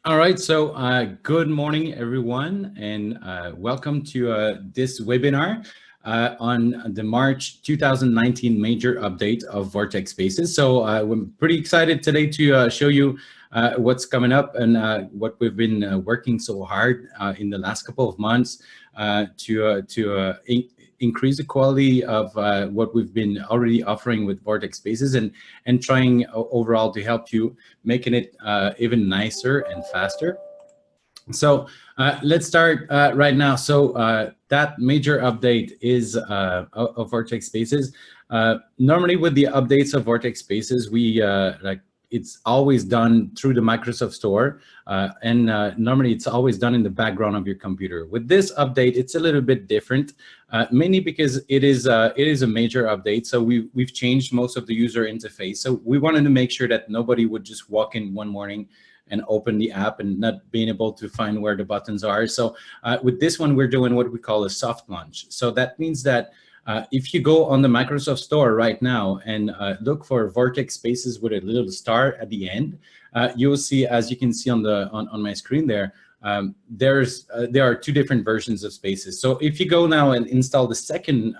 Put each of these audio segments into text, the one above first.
All right, so good morning, everyone, and welcome to this webinar on the March 2019 major update of VORTEK Spaces. So I'm pretty excited today to show you what's coming up and what we've been working so hard in the last couple of months to increase the quality of what we've been already offering with VORTEK Spaces and trying overall to help you making it even nicer and faster. So let's start right now. So that major update is of VORTEK Spaces. Normally with the updates of VORTEK Spaces, we it's always done through the Microsoft Store, and normally it's always done in the background of your computer. With this update, it's a little bit different, mainly because it is a major update. So we've changed most of the user interface. So we wanted to make sure that nobody would just walk in one morning and open the app and not being able to find where the buttons are. So with this one, we're doing what we call a soft launch. So that means that if you go on the Microsoft Store right now and look for VORTEK Spaces with a little star at the end, you will see, as you can see on my screen there, there are two different versions of Spaces. So if you go now and install the second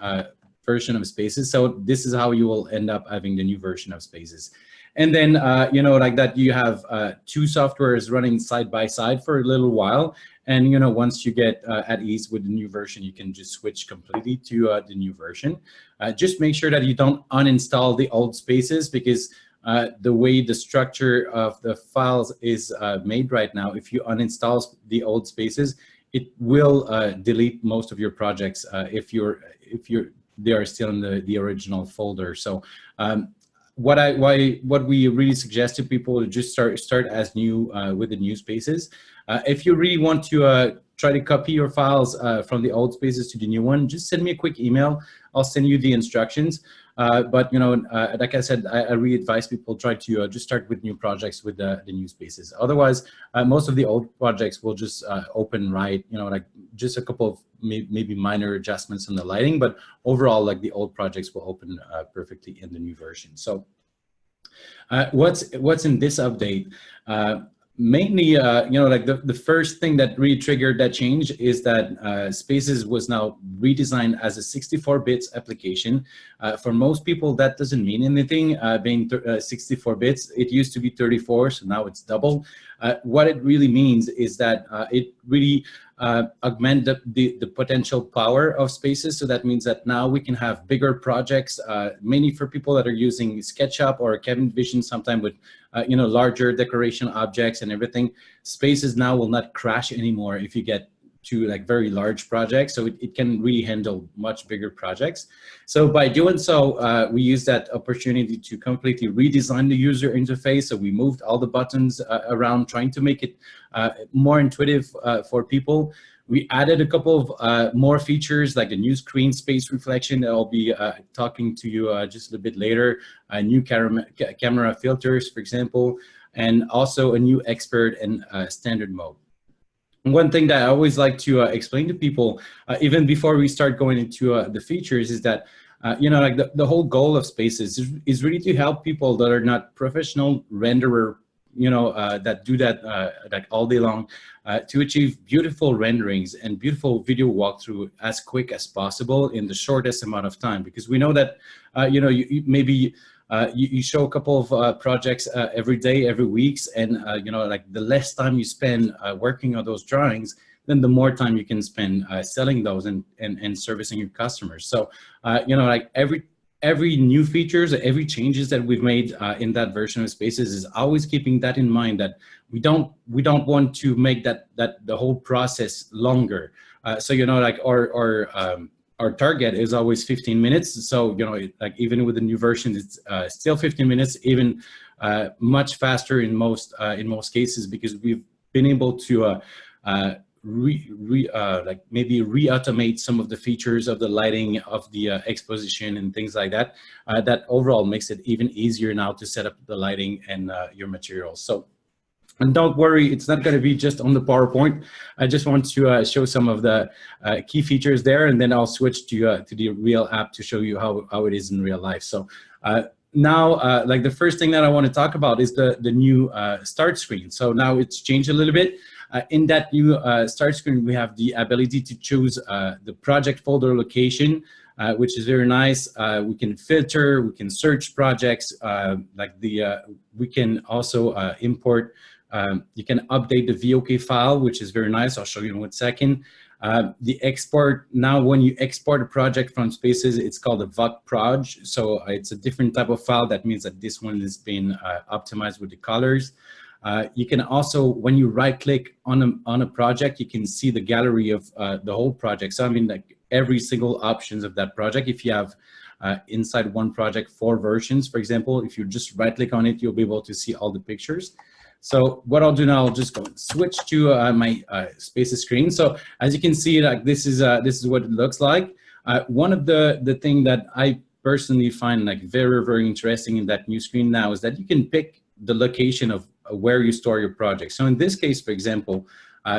version of Spaces, so this is how you will end up having the new version of Spaces. And then, like that, you have two softwares running side by side for a little while. And, once you get at ease with the new version, you can just switch completely to the new version. Just make sure that you don't uninstall the old Spaces, because the way the structure of the files is made right now, if you uninstall the old Spaces, it will delete most of your projects if they are still in the original folder. So what we really suggest to people to just start as new with the new Spaces. If you really want to try to copy your files from the old Spaces to the new one, just send me a quick email. I'll send you the instructions. But like I said, I really advise people try to just start with new projects with the new Spaces. Otherwise, most of the old projects will just open right, like just a couple of maybe minor adjustments in the lighting, but overall, like the old projects will open perfectly in the new version. So what's in this update? Mainly, like the first thing that really triggered that change is that Spaces was now redesigned as a 64 bits application. For most people, that doesn't mean anything, being 64 bits. It used to be 34, so now it's double. What it really means is that it really augment the potential power of Spaces. So that means that now we can have bigger projects, mainly for people that are using SketchUp or Kevin Vision, sometime with larger decoration objects and everything. Spaces now will not crash anymore if you get to like very large projects. So it can really handle much bigger projects. So by doing so, we use that opportunity to completely redesign the user interface. So we moved all the buttons around, trying to make it more intuitive for people. We added a couple of more features, like a new screen space reflection that I'll be talking to you just a little bit later, new camera filters, for example, and also a new expert and standard mode. One thing that I always like to explain to people, even before we start going into the features, is that like the whole goal of Spaces is really to help people that are not professional renderer, that do that like all day long, to achieve beautiful renderings and beautiful video walkthrough as quick as possible in the shortest amount of time. Because we know that maybe you show a couple of projects every day, every weeks, and like the less time you spend working on those drawings, then the more time you can spend selling those and servicing your customers. So like every new features, every changes that we've made in that version of Spaces is always keeping that in mind, that we don't want to make that the whole process longer. So like our target is always 15 minutes. So, like even with the new version, it's still 15 minutes, even much faster in most cases, because we've been able to like maybe re-automate some of the features of the lighting, of the exposition and things like that. That overall makes it even easier now to set up the lighting and your materials. So. And don't worry, it's not going to be just on the PowerPoint. I just want to show some of the key features there, and then I'll switch to the real app to show you how it is in real life. So now, like the first thing that I want to talk about is the new start screen. So now it's changed a little bit. In that new start screen, we have the ability to choose the project folder location, which is very nice. We can filter, we can search projects, we can also import, you can update the VOK file, which is very nice. I'll show you in 1 second. The export, now when you export a project from Spaces, it's called a VORTEK proj. So it's a different type of file. That means that this one is being optimized with the colors. You can also, when you right click on a project, you can see the gallery of the whole project. So I mean, like every single options of that project. If you have inside one project 4 versions, for example, if you just right click on it, you'll be able to see all the pictures. So what I'll do now, I'll just go and switch to my Spaces screen. So as you can see, like this is what it looks like. One of the thing that I personally find like very, very interesting in that new screen now is that you can pick the location of where you store your project. So in this case, for example,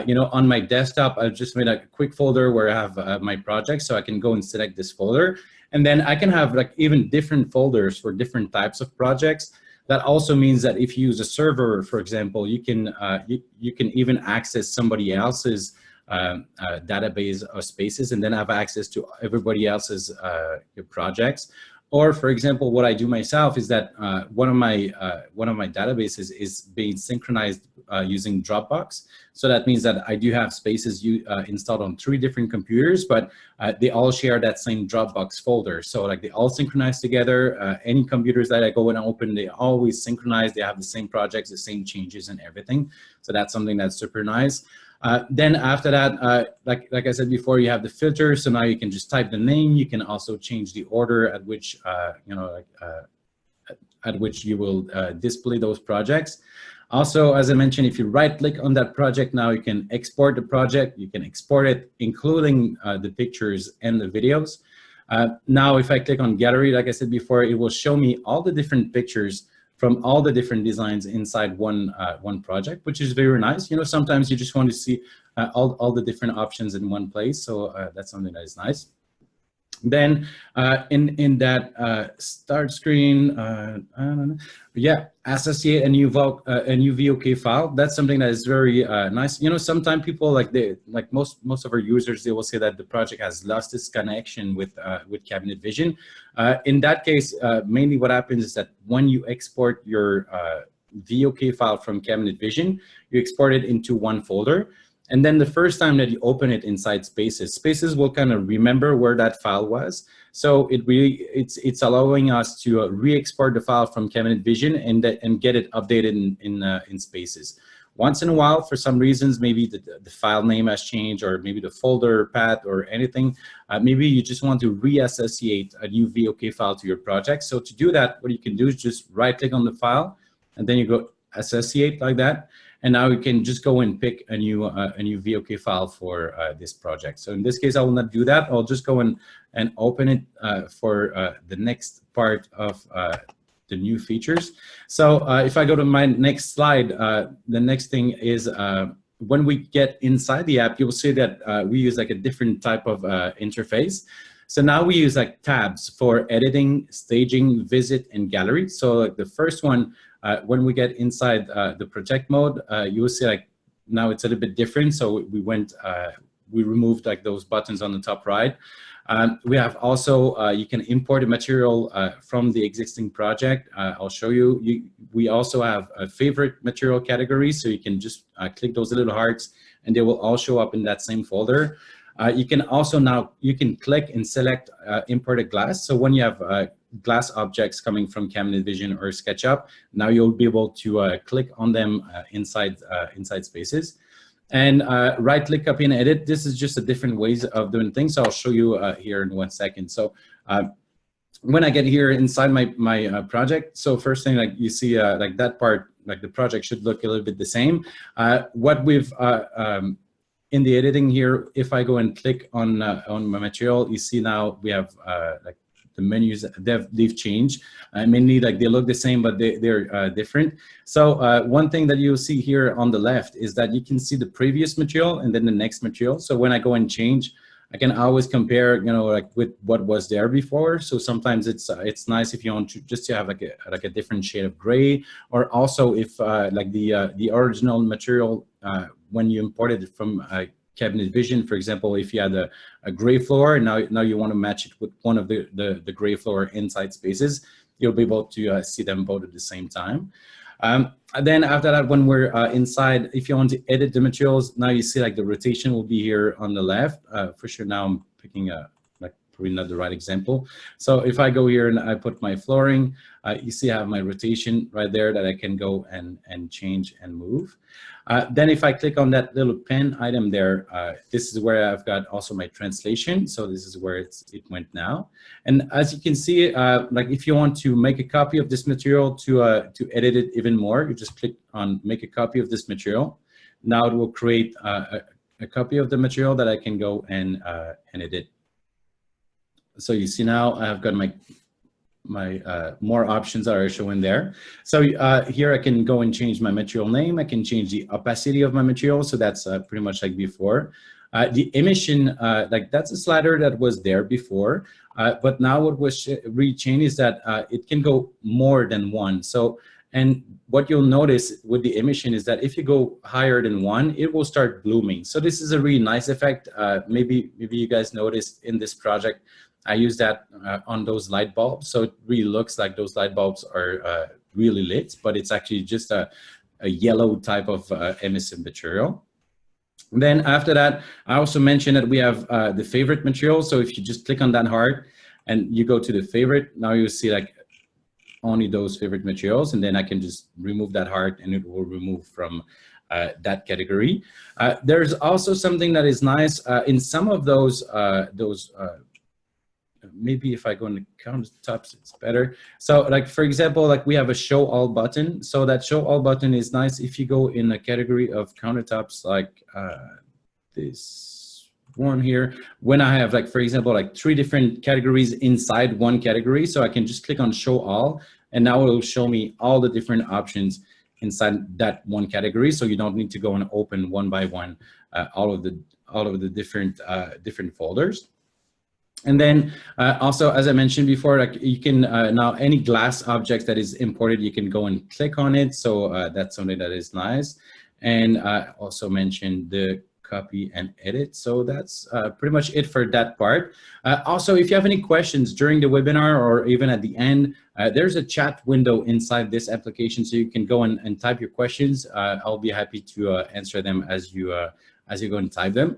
you know, on my desktop, I've just made a quick folder where I have my project, so I can go and select this folder, and then I can have like even different folders for different types of projects. That also means that if you use a server, for example, you can even access somebody else's database of Spaces and then have access to everybody else's projects. Or, for example, what I do myself is that one of my databases is being synchronized using Dropbox. So that means that I do have Spaces installed on 3 different computers, but they all share that same Dropbox folder. So like they all synchronize together. Any computers that I go and open, they always synchronize. They have the same projects, the same changes and everything. So that's something that's super nice. Then after that, like I said before, you have the filter. So now you can just type the name. You can also change the order at which at which you will display those projects. Also, as I mentioned, if you right-click on that project, now you can export the project. You can export it, including the pictures and the videos. Now, if I click on Gallery, like I said before, it will show me all the different pictures from all the different designs inside one project, which is very nice. You know, sometimes you just want to see all the different options in one place. So that's something that is nice. Then in that start screen, I don't know. Yeah, associate a new VOK file. That's something that is very nice. You know, sometimes people like most of our users, they will say that the project has lost its connection with Cabinet Vision. In that case, mainly what happens is that when you export your VOK file from Cabinet Vision, you export it into one folder. And then the first time that you open it inside Spaces will kind of remember where that file was. So it's allowing us to re-export the file from Cabinet Vision and get it updated in Spaces. Once in a while, for some reasons, maybe the file name has changed, or maybe the folder path or anything. Maybe you just want to re-associate a new VOK file to your project. So to do that, what you can do is just right-click on the file, and then you go associate like that. And now you can just go and pick a new VOK file for this project. So in this case, I will not do that. I'll just go and open it for the next part of the new features. So if I go to my next slide, the next thing is when we get inside the app, you will see that we use like a different type of interface. So now we use like tabs for editing, staging, visit, and gallery. So like the first one, when we get inside the project mode, you will see like now it's a little bit different. So we removed like those buttons on the top right. We have also, you can import a material from the existing project. I'll show you. We also have a favorite material category. So you can just click those little hearts and they will all show up in that same folder. You can also now, you can click and select imported glass. So when you have glass objects coming from Cabinet Vision or SketchUp, now you'll be able to click on them inside Spaces. And right-click, copy, and edit. This is just a different ways of doing things. So I'll show you here in 1 second. So when I get here inside my project, so first thing, like you see, like that part, like the project should look a little bit the same. What we've in the editing here, if I go and click on my material, you see now we have like the menus, they've changed. Mainly like they look the same, but they're different. So one thing that you'll see here on the left is that you can see the previous material and then the next material. So when I go and change I can always compare, like with what was there before. So sometimes it's nice if you want to just to have like a different shade of gray, or also if like the original material when you imported it from Cabinet Vision, for example, if you had a gray floor and now you want to match it with one of the gray floor inside spaces, you'll be able to see them both at the same time. And then after that, when we're inside, if you want to edit the materials, now you see like the rotation will be here on the left. For sure, now I'm picking like probably not the right example. So if I go here and I put my flooring, you see I have my rotation right there that I can go and change and move. Then if I click on that little pen item there, this is where I've got also my translation. So this is where it went now. And as you can see, like if you want to make a copy of this material to edit it even more, you just click on make a copy of this material. Now it will create a copy of the material that I can go and edit. So you see now I've got my more options are showing there. So here I can go and change my material name. I can change the opacity of my material. So that's pretty much like before. The emission, like that's a slider that was there before, but now what was really changed is that it can go more than one. So, and what you'll notice with the emission is that if you go higher than one, it will start blooming. So this is a really nice effect. Maybe you guys noticed in this project, I use that on those light bulbs. So it really looks like those light bulbs are really lit, but it's actually just a yellow type of emissive material. And then after that, I also mentioned that we have the favorite material. So if you just click on that heart and you go to the favorite, now you see like only those favorite materials. And then I can just remove that heart and it will remove from that category. There's also something that is nice in some of those maybe if I go in the countertops, it's better. So like, for example, like we have a show all button. So that show all button is nice if you go in a category of countertops, like this one here, when I have like, for example, like 3 different categories inside one category. So I can just click on show all, and now it will show me all the different options inside that one category. So you don't need to go and open one by one all of the different folders. And then also, as I mentioned before, like you can now any glass object that is imported, you can go and click on it. So that's something that is nice. And I also mentioned the copy and edit. So that's pretty much it for that part. Also, if you have any questions during the webinar or even at the end, there's a chat window inside this application, so you can go and type your questions. I'll be happy to answer them as you go and type them.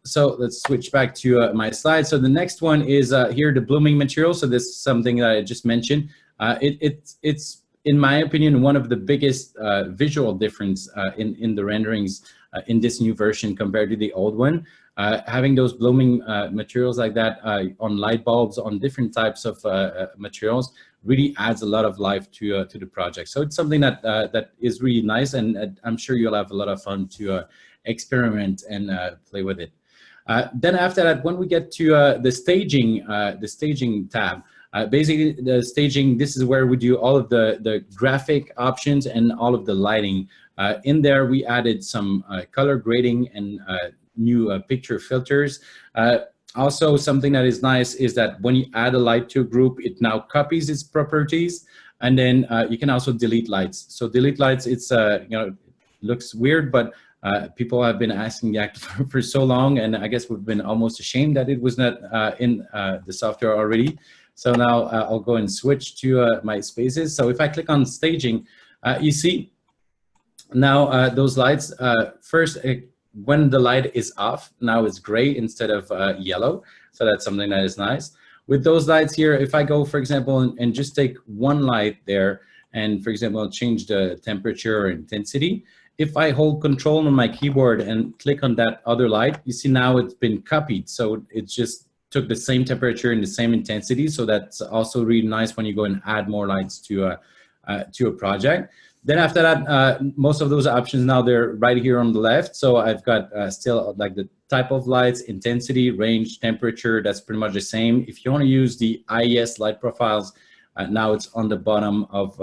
So let's switch back to my slide. So the next one is here, the blooming material. So this is something that I just mentioned. It's, in my opinion, one of the biggest visual difference in the renderings in this new version compared to the old one. Having those blooming materials like that on light bulbs, on different types of materials, really adds a lot of life to the project. So it's something that that is really nice, and I'm sure you'll have a lot of fun to experiment and play with it. Then after that, when we get to the staging tab, basically the staging, this is where we do all of the graphic options and all of the lighting. In there, we added some color grading and new picture filters. Also, something that is nice is that when you add a light to a group, it now copies its properties, and then you can also delete lights. So delete lights, it's you know, it looks weird, but people have been asking that for so long, and I guess we've been almost ashamed that it was not in the software already. So now I'll go and switch to my spaces. So if I click on staging, you see now those lights, first, when the light is off, now it's gray instead of yellow. So that's something that is nice. With those lights here, if I go, for example, and just take one light there, and for example, I'll change the temperature or intensity. If I hold control on my keyboard and click on that other light, you see now it's been copied. So it just took the same temperature and the same intensity. So that's also really nice when you go and add more lights to a project. Then after that, most of those options now, they're right here on the left. So I've got still like the type of lights, intensity, range, temperature, that's pretty much the same. If you want to use the IES light profiles, now it's on the bottom of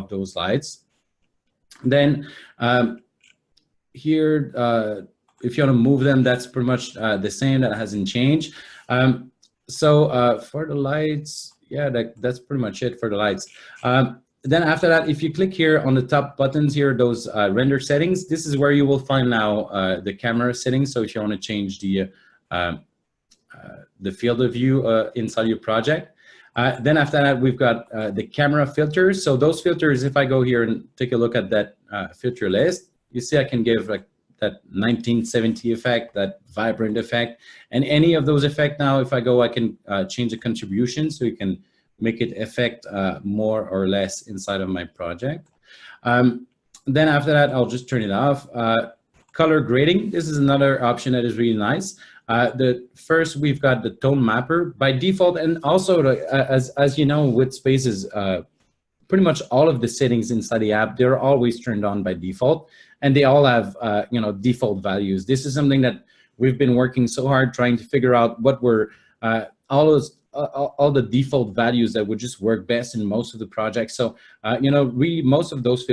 those lights. Then here, if you want to move them, that's pretty much the same. That hasn't changed. So for the lights, yeah, that's pretty much it for the lights. Then after that, if you click here on the top buttons here, those render settings, this is where you will find now the camera settings. So if you want to change the field of view inside your project. Then after that, we've got the camera filters. So those filters, if I go here and take a look at that filter list, you see I can give like that 1970 effect, that vibrant effect, and any of those effects now, if I go, I can change the contribution, so you can make it affect more or less inside of my project. Then after that, I'll just turn it off. Color grading, this is another option that is really nice. The first, we've got the tone mapper by default, and also as you know, with spaces, pretty much all of the settings inside the app, they're always turned on by default, and they all have you know, default values. This is something that we've been working so hard trying to figure out what were all the default values that would just work best in most of the projects. So you know, really most of those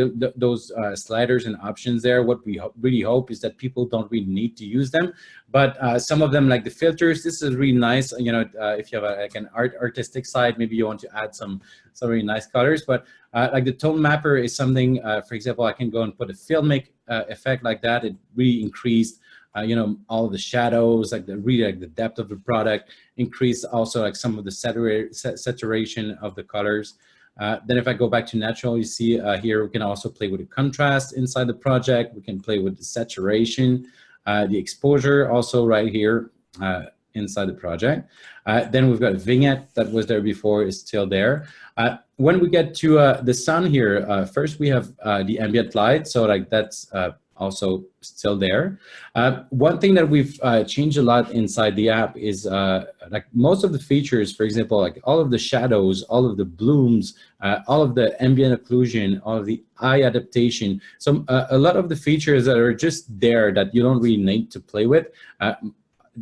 sliders and options there, what we really hope is that people don't really need to use them. But some of them, like the filters, this is really nice. You know, if you have like an artistic side, maybe you want to add some really nice colors. But like the tone mapper is something, for example, I can go and put a filmic effect like that. It really increased you know, all the shadows, like the depth of the product, increase also like some of the saturation of the colors. Then if I go back to natural, you see here, we can also play with the contrast inside the project. We can play with the saturation, the exposure also right here inside the project. Then we've got a vignette that was there before, is still there. When we get to the sun here, first we have the ambient light. So like that's also still there. One thing that we've changed a lot inside the app is like most of the features, for example, like all of the shadows, all of the blooms, all of the ambient occlusion, all of the eye adaptation. So a lot of the features that are just there that you don't really need to play with,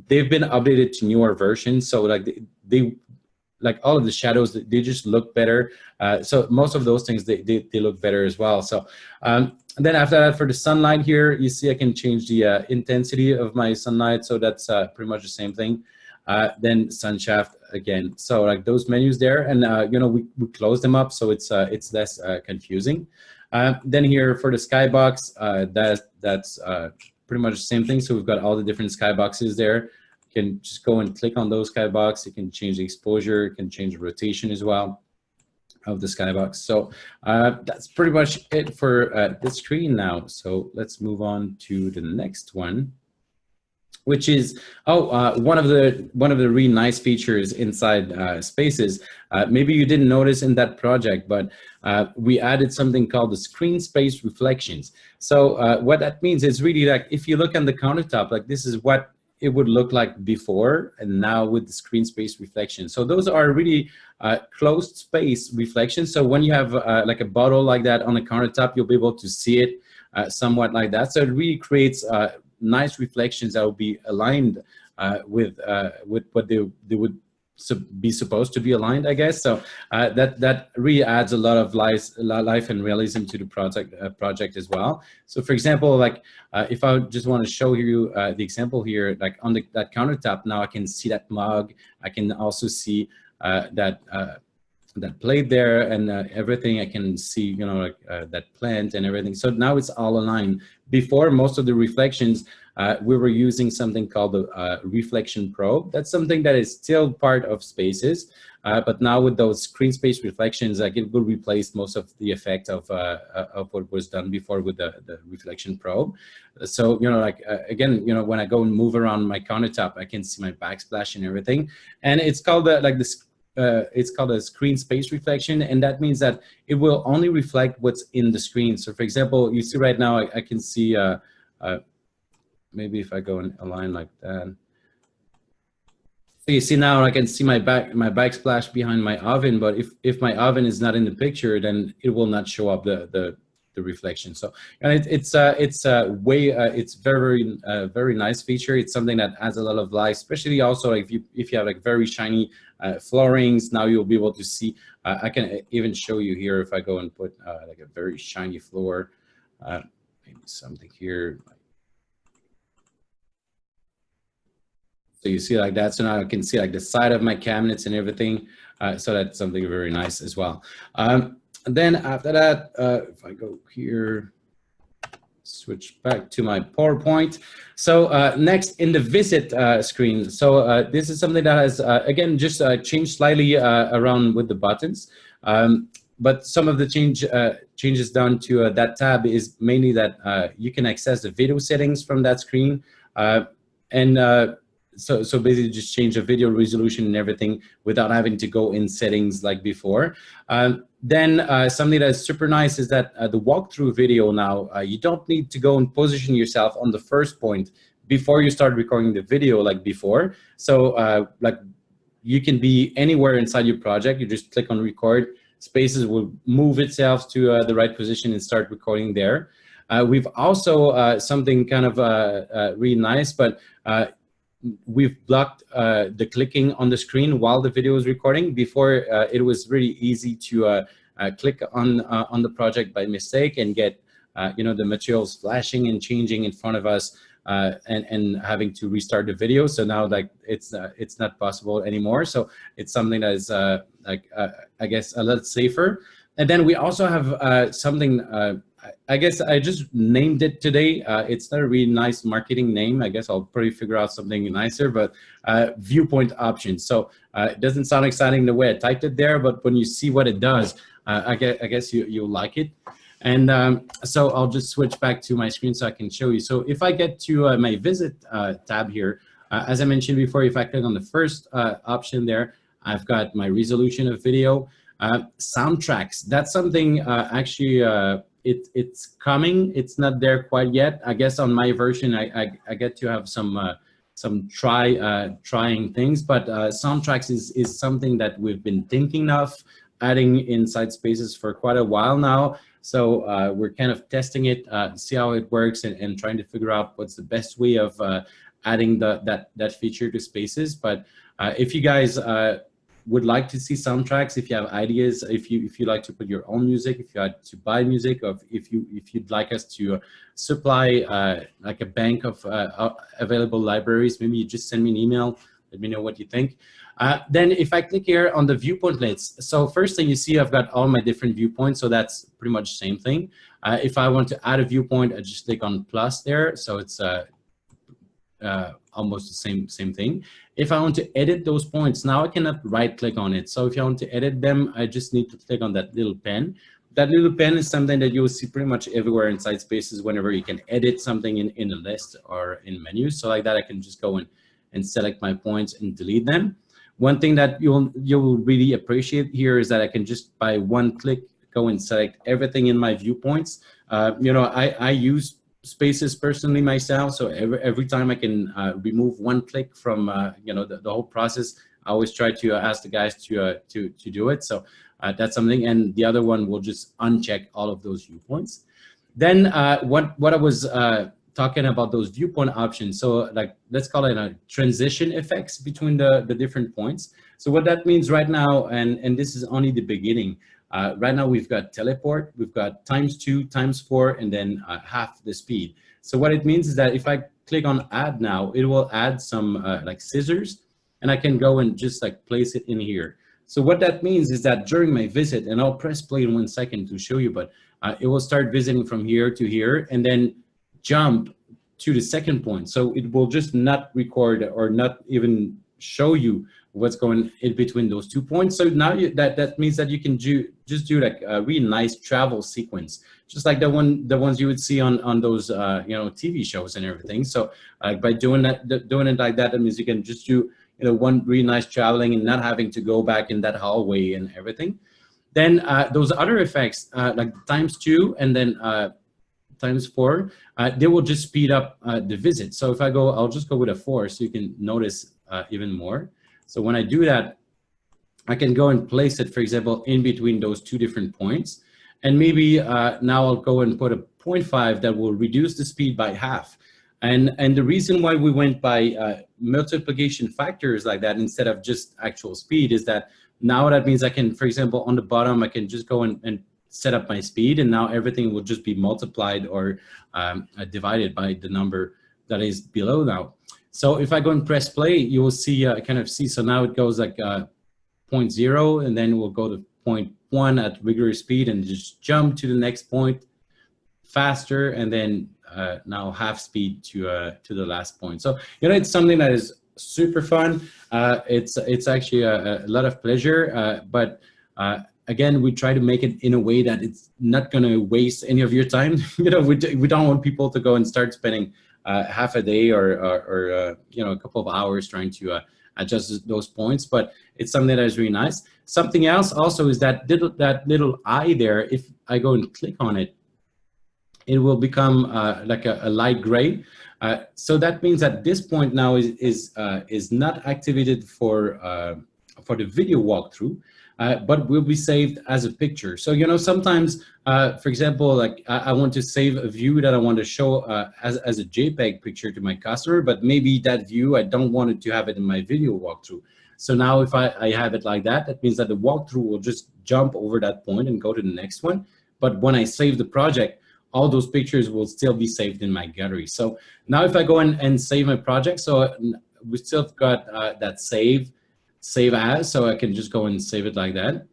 they've been updated to newer versions. So like they like all of the shadows, they just look better. So most of those things, they look better as well. So and then after that, for the sunlight here, you see I can change the intensity of my sunlight. So that's pretty much the same thing. Then sun shaft again. So like those menus there, and you know, we close them up, so it's less confusing. Then here for the skybox, that's pretty much the same thing. So we've got all the different skyboxes there. You can just go and click on those skybox. You can change the exposure. You can change the rotation as well of the skybox. So that's pretty much it for the screen now. So let's move on to the next one, which is one of the really nice features inside Spaces. Maybe you didn't notice in that project, but we added something called the screen space reflections. So what that means is really like if you look on the countertop, like this is what it would look like before, and now with the screen space reflection. So those are really closed space reflections. So when you have like a bottle like that on the countertop, you'll be able to see it somewhat like that. So it really creates nice reflections that will be aligned with what they would be supposed to be aligned, I guess. So that really adds a lot of life and realism to the project as well. So for example, like if I just want to show you the example here, like on that countertop, now I can see that mug. I can also see that plate there and everything. I can see, you know, like that plant and everything. So now it's all aligned. Before, most of the reflections, we were using something called the reflection probe. That's something that is still part of Spaces, but now with those screen space reflections, like it will replace most of the effect of what was done before with the reflection probe. So, you know, like again, you know, when I go and move around my countertop, I can see my backsplash and everything. And it's called it's called a screen space reflection, and that means that it will only reflect what's in the screen. So for example, you see right now, I can see, maybe if I go and align like that. So you see now I can see my backsplash behind my oven, but if my oven is not in the picture, then it will not show up the reflection. So and it's very nice feature. It's something that adds a lot of life, especially also if you have like very shiny floorings. Now you'll be able to see. I can even show you here if I go and put like a very shiny floor, maybe something here. So you see like that. So now I can see like the side of my cabinets and everything. So that's something very nice as well. Then after that, if I go here, switch back to my PowerPoint. So next in the visit screen. So this is something that has, again, just changed slightly around with the buttons. But some of the changes done to that tab is mainly that you can access the video settings from that screen. So basically just change the video resolution and everything without having to go in settings like before. Then something that's super nice is that the walkthrough video now, you don't need to go and position yourself on the first point before you start recording the video like before. So like you can be anywhere inside your project. You just click on record. Spaces will move itself to the right position and start recording there. We've also something kind of really nice, but we've blocked the clicking on the screen while the video is recording. Before, it was really easy to click on the project by mistake and get you know, the materials flashing and changing in front of us, and having to restart the video. So now like it's not possible anymore. So it's something that is like I guess a lot safer. And then we also have something. I guess I just named it today. It's not a really nice marketing name. I guess I'll probably figure out something nicer, but viewpoint options. So it doesn't sound exciting the way I typed it there, but when you see what it does, I guess you'll like it. And so I'll just switch back to my screen so I can show you. So if I get to my visit tab here, as I mentioned before, if I click on the first option there, I've got my resolution of video. Soundtracks, that's something actually it's coming. It's not there quite yet. I guess on my version, I get to have some trying things, but soundtracks is something that we've been thinking of adding inside Spaces for quite a while now. So we're kind of testing it, see how it works, and trying to figure out what's the best way of adding that feature to Spaces. But if you guys would like to see soundtracks, if you have ideas, if you like to put your own music, if you like to buy music, or if you'd like us to supply like a bank of available libraries, maybe you just send me an email. Let me know what you think. Then if I click here on the viewpoint lists, so first thing you see, I've got all my different viewpoints, so that's pretty much the same thing. If I want to add a viewpoint, I just click on plus there, so it's almost the same thing. If I want to edit those points, now I cannot right click on it. So if I want to edit them, I just need to click on that little pen. That little pen is something that you'll see pretty much everywhere inside Spaces whenever you can edit something in a list or in menus. So like that, I can just go and select my points and delete them. One thing that you'll really appreciate here is that I can just by one click go and select everything in my viewpoints. You know, I use Spaces personally myself, so every time I can remove one click from you know, the whole process, I always try to ask the guys to do it. So that's something, and the other one will just uncheck all of those viewpoints. Then what I was talking about, those viewpoint options. So like, let's call it a transition effects between the different points. So what that means right now, and this is only the beginning. Right now we've got teleport, we've got ×2, ×4, and then half the speed. So what it means is that if I click on add now, it will add some like scissors, and I can go and just like place it in here. So what that means is that during my visit, and I'll press play in 1 second to show you, but it will start visiting from here to here and then jump to the second point. So it will just not record or not even show you what's going in between those 2 points. So now that means that you can just do like a really nice travel sequence, just like the ones you would see on those you know, TV shows and everything. So by doing it like that, that means you can just do, you know, one really nice traveling and not having to go back in that hallway and everything. Then those other effects like ×2 and then ×4, they will just speed up the visit. So if I go, I'll just go with a 4 so you can notice even more. So when I do that, I can go and place it, for example, in between those 2 different points. And maybe now I'll go and put a 0.5 that will reduce the speed by half. And the reason why we went by multiplication factors like that instead of just actual speed is that now that means I can, for example, on the bottom, I can just go and set up my speed, and now everything will just be multiplied or divided by the number that is below now. So if I go and press play, you will see, kind of see, so now it goes like 0.0, and then we'll go to 0.1 at regular speed and just jump to the next point faster, and then now half speed to the last point. So, you know, it's something that is super fun. It's actually a lot of pleasure, but again, we try to make it in a way that it's not going to waste any of your time. You know, we don't want people to go and start spending half a day or you know, a couple of hours trying to adjust those points, but it's something that is really nice. Something else also is that little eye there. If I go and click on it, it will become like a light gray. So that means that this point now is not activated for the video walkthrough, but will be saved as a picture. So, you know, sometimes, for example, like I want to save a view that I want to show as a JPEG picture to my customer, but maybe that view, I don't want it to have it in my video walkthrough. So now if I have it like that, that means that the walkthrough will just jump over that point and go to the next one. But when I save the project, all those pictures will still be saved in my gallery. So now if I go and save my project, so we still got that save as, so I can just go and save it like that.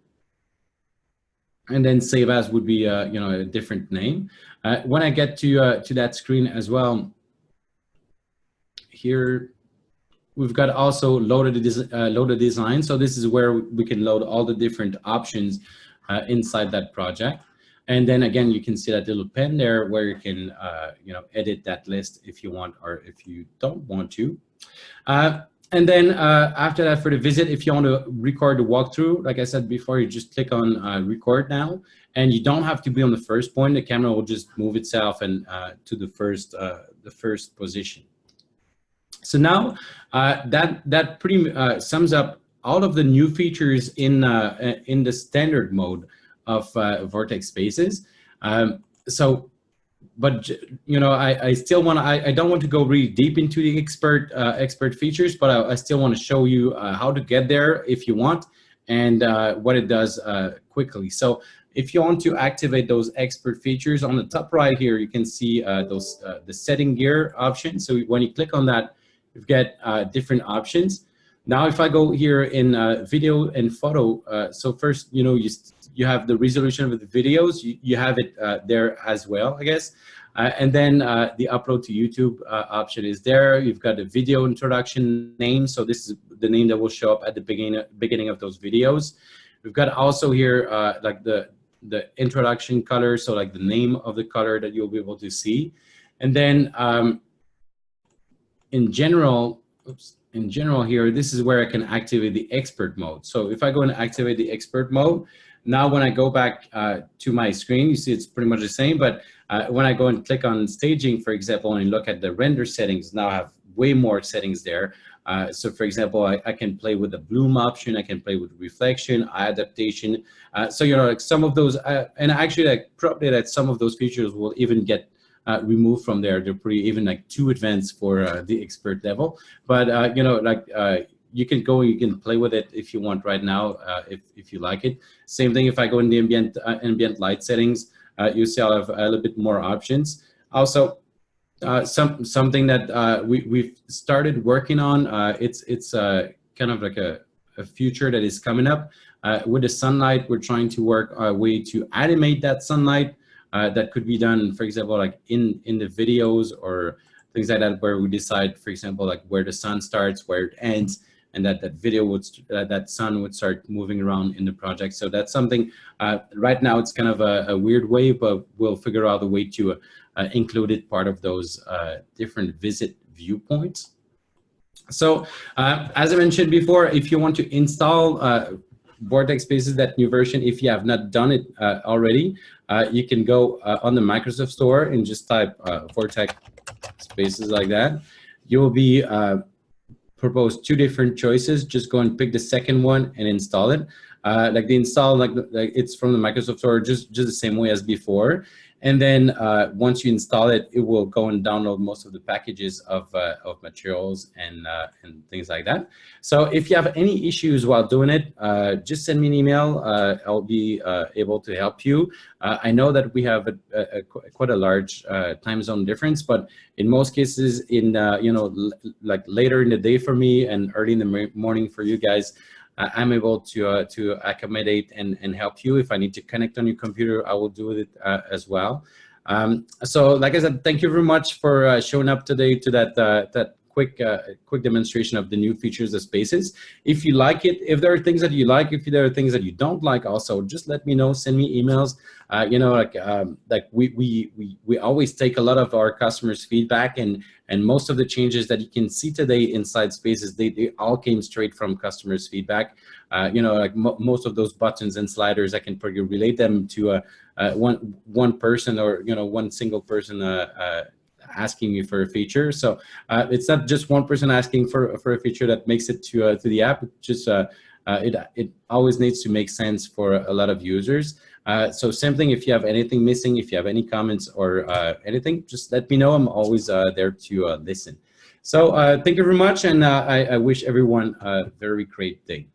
And then save as would be you know, a different name. When I get to that screen as well, here we've got also loaded design. So this is where we can load all the different options inside that project. And then again, you can see that little pen there where you can you know, edit that list if you want or if you don't want to. And then after that, for the visit, if you want to record the walkthrough, like I said before, you just click on record now, and you don't have to be on the first point. The camera will just move itself and to the first position. So now that pretty sums up all of the new features in the standard mode of VORTEK Spaces. So, but you know, I still want to. I don't want to go really deep into the expert features, but I still want to show you how to get there if you want, and what it does quickly. So, if you want to activate those expert features, on the top right here, you can see those the setting gear option. So when you click on that, you get different options. Now, if I go here in video and photo, so first, you know, you have the resolution of the videos. You have it there as well, I guess. And then the upload to YouTube option is there. You've got the video introduction name. So this is the name that will show up at the beginning of those videos. We've got also here like the introduction color. So like the name of the color that you'll be able to see. And then in general here, this is where I can activate the expert mode. So if I go and activate the expert mode, now when I go back to my screen, you see it's pretty much the same, but when I go and click on staging, for example, and look at the render settings, now I have way more settings there. So for example, I can play with the bloom option, I can play with reflection, eye adaptation. So, you know, like some of those, and actually like probably that some of those features will even get removed from there. They're pretty even like too advanced for the expert level. But you know, like you can go, you can play with it if you want right now, if you like it. Same thing if I go in the ambient light settings, you see I'll have a little bit more options. Also, something that we've started working on. It's kind of like a future that is coming up with the sunlight. We're trying to work a way to animate that sunlight. That could be done, for example, like in the videos or things like that, where we decide, for example, like where the sun starts, where it ends, and that video would that sun would start moving around in the project. So that's something. Right now, it's kind of a weird way, but we'll figure out a way to include it part of those different visit viewpoints. So as I mentioned before, if you want to install VORTEK Spaces, that new version, if you have not done it already, you can go on the Microsoft Store and just type VORTEK Spaces like that. You will be proposed two different choices. Just go and pick the second one and install it. Like the install, like it's from the Microsoft Store, just the same way as before. And then once you install it, it will go and download most of the packages of materials and things like that. So if you have any issues while doing it, just send me an email. I'll be able to help you. I know that we have quite a large time zone difference, but in most cases, in like later in the day for me and early in the morning for you guys, I'm able to accommodate and help you. If I need to connect on your computer, I will do it as well. So like I said, thank you very much for showing up today to that quick demonstration of the new features of Spaces. If you like it, if there are things that you like, if there are things that you don't like, also just let me know. Send me emails. Like we always take a lot of our customers' feedback, and most of the changes that you can see today inside Spaces, they all came straight from customers' feedback. Like most of those buttons and sliders, I can probably relate them to one person, or one single person asking me for a feature. So it's not just one person asking for a feature that makes it to the app. It just it always needs to make sense for a lot of users. So same thing, if you have anything missing, if you have any comments or anything, just let me know. I'm always there to listen. So thank you very much, and I wish everyone a very great day.